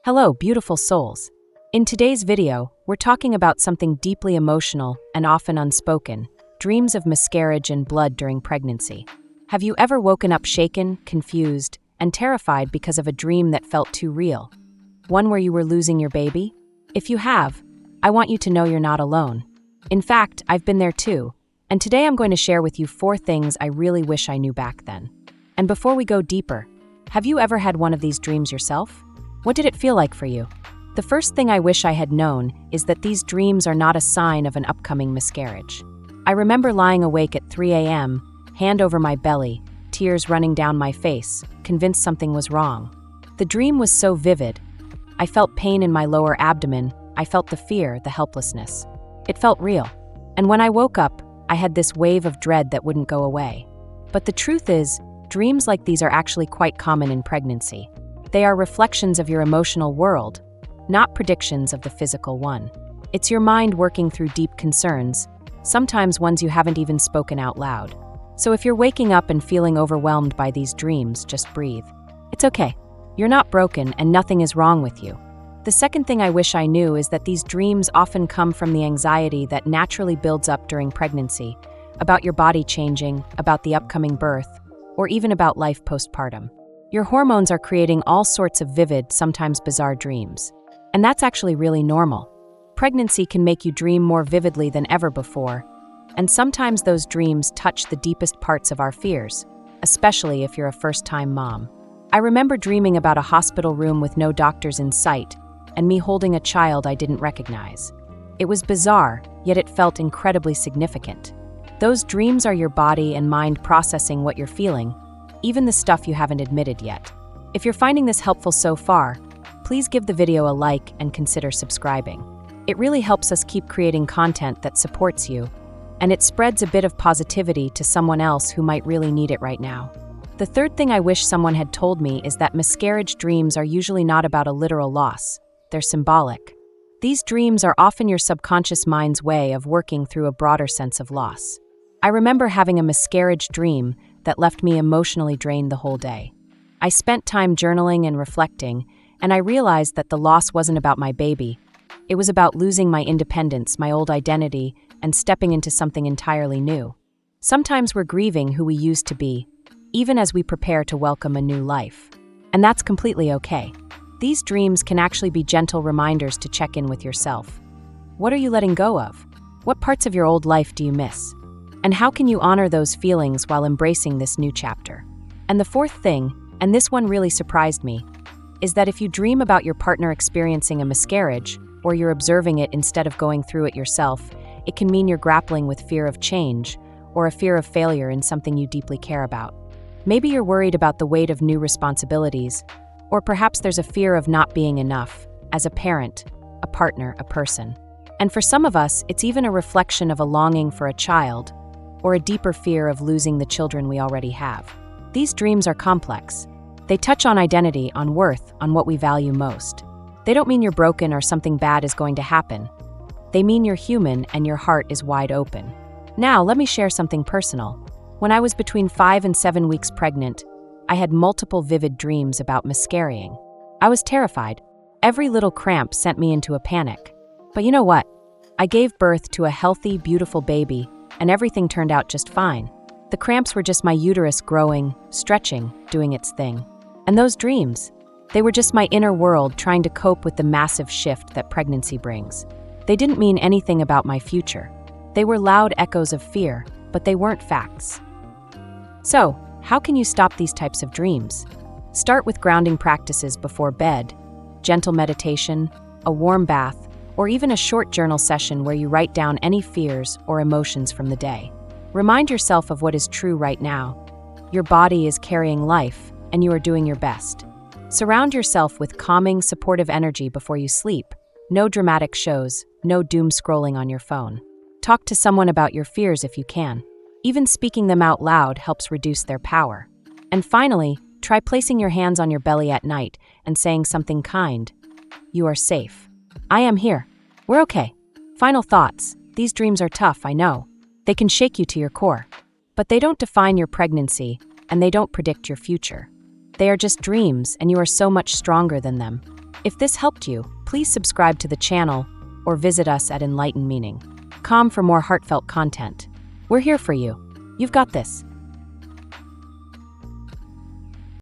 Hello, beautiful souls. In today's video, we're talking about something deeply emotional and often unspoken: dreams of miscarriage and blood during pregnancy. Have you ever woken up shaken, confused, and terrified because of a dream that felt too real? One where you were losing your baby? If you have, I want you to know you're not alone. In fact, I've been there too, and today I'm going to share with you 4 things I really wish I knew back then. And before we go deeper, have you ever had one of these dreams yourself? What did it feel like for you? The first thing I wish I had known is that these dreams are not a sign of an upcoming miscarriage. I remember lying awake at 3 a.m., hand over my belly, tears running down my face, convinced something was wrong. The dream was so vivid. I felt pain in my lower abdomen, I felt the fear, the helplessness. It felt real. And when I woke up, I had this wave of dread that wouldn't go away. But the truth is, dreams like these are actually quite common in pregnancy. They are reflections of your emotional world, not predictions of the physical one. It's your mind working through deep concerns, sometimes ones you haven't even spoken out loud. So if you're waking up and feeling overwhelmed by these dreams, just breathe. It's okay. You're not broken and nothing is wrong with you. The second thing I wish I knew is that these dreams often come from the anxiety that naturally builds up during pregnancy, about your body changing, about the upcoming birth, or even about life postpartum. Your hormones are creating all sorts of vivid, sometimes bizarre dreams. And that's actually really normal. Pregnancy can make you dream more vividly than ever before, and sometimes those dreams touch the deepest parts of our fears, especially if you're a first-time mom. I remember dreaming about a hospital room with no doctors in sight, and me holding a child I didn't recognize. It was bizarre, yet it felt incredibly significant. Those dreams are your body and mind processing what you're feeling, even the stuff you haven't admitted yet. If you're finding this helpful so far, please give the video a like and consider subscribing. It really helps us keep creating content that supports you, and it spreads a bit of positivity to someone else who might really need it right now. The third thing I wish someone had told me is that miscarriage dreams are usually not about a literal loss. They're symbolic. These dreams are often your subconscious mind's way of working through a broader sense of loss. I remember having a miscarriage dream that left me emotionally drained the whole day. I spent time journaling and reflecting, and I realized that the loss wasn't about my baby. It was about losing my independence, my old identity, and stepping into something entirely new. Sometimes we're grieving who we used to be, even as we prepare to welcome a new life. And that's completely okay. These dreams can actually be gentle reminders to check in with yourself. What are you letting go of? What parts of your old life do you miss? And how can you honor those feelings while embracing this new chapter? And the fourth thing, and this one really surprised me, is that if you dream about your partner experiencing a miscarriage, or you're observing it instead of going through it yourself, it can mean you're grappling with fear of change, or a fear of failure in something you deeply care about. Maybe you're worried about the weight of new responsibilities, or perhaps there's a fear of not being enough, as a parent, a partner, a person. And for some of us, it's even a reflection of a longing for a child, or a deeper fear of losing the children we already have. These dreams are complex. They touch on identity, on worth, on what we value most. They don't mean you're broken or something bad is going to happen. They mean you're human and your heart is wide open. Now, let me share something personal. When I was between 5 and 7 weeks pregnant, I had multiple vivid dreams about miscarrying. I was terrified. Every little cramp sent me into a panic. But you know what? I gave birth to a healthy, beautiful baby, and everything turned out just fine. The cramps were just my uterus growing, stretching, doing its thing. And those dreams, they were just my inner world trying to cope with the massive shift that pregnancy brings. They didn't mean anything about my future. They were loud echoes of fear, but they weren't facts. So, how can you stop these types of dreams? Start with grounding practices before bed, gentle meditation, a warm bath, or even a short journal session where you write down any fears or emotions from the day. Remind yourself of what is true right now. Your body is carrying life, and you are doing your best. Surround yourself with calming, supportive energy before you sleep. No dramatic shows, no doom scrolling on your phone. Talk to someone about your fears if you can. Even speaking them out loud helps reduce their power. And finally, try placing your hands on your belly at night and saying something kind. You are safe. I am here. We're okay. Final thoughts. These dreams are tough, I know. They can shake you to your core. But they don't define your pregnancy, and they don't predict your future. They are just dreams, and you are so much stronger than them. If this helped you, please subscribe to the channel or visit us at Enlightened Meaning. Com for more heartfelt content. We're here for you. You've got this.